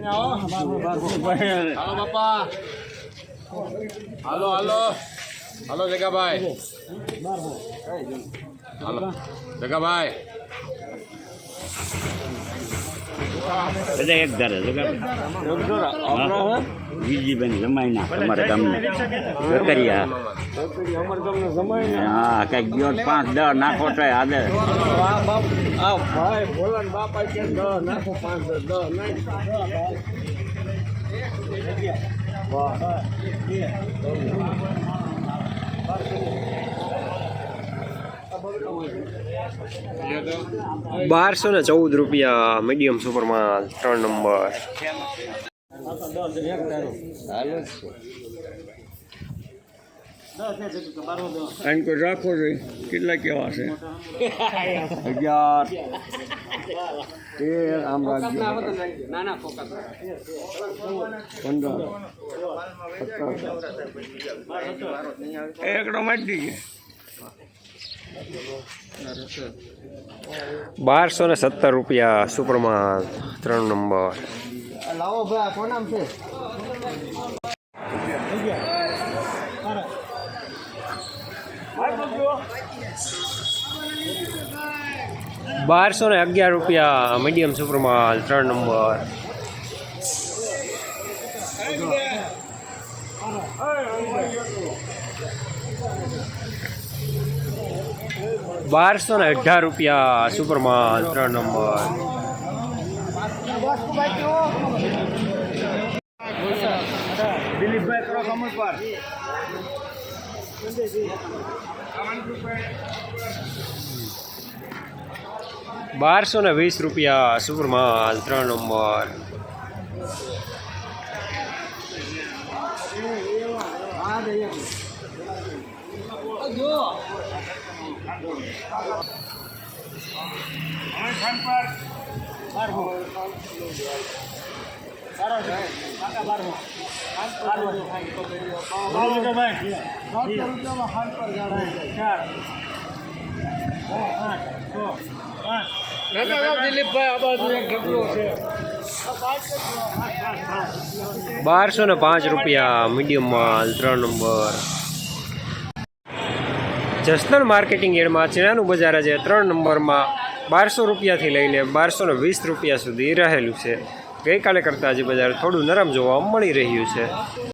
હાલો બાપા, હાલો હાલો હાલો જગાભાઈ, હાલો જગાભાઈ, બધા એક ધારે વિજીબેન જમાઈના તમારા ગામના વેકરિયા. હા કઈક ગયો 5-10 નાખો તો આદે બાપા કે નાખો 1214 રૂપિયા મીડિયમ સુપરમાં 3 નંબર. કોઈ રાખો જોઈએ કેટલા કેવા છે 11 13 આમ રાખજો 15 એકડો મારી દીજે 1217 રૂપિયા સુપરમાં 3 નંબર. લાવો ભાઈ કોણ નામ છે? 1211 રૂપિયા મીડિયમ સુપરમાં 3 નંબર. 1218 રૂપિયા સુપરમાં 3 નંબર. દિલીપભાઈ કરો કમર પર 1220 રૂપિયા સુપરમાં 3 નંબર. દિલીપભાઈ આ બાજુ એક ઢગલો છે 1205 રૂપિયા મીડિયમમાં 3 નંબર. જસદણ માર્કેટિંગ યાર્ડમાં ચણાનું બજાર આજે 3 નંબરમાં 1200 રૂપિયાથી લઈને 1220 રૂપિયા સુધી રહેલું છે. ગઈકાલે કરતાં આજે બજાર થોડું નરમ જોવા મળી રહ્યું છે.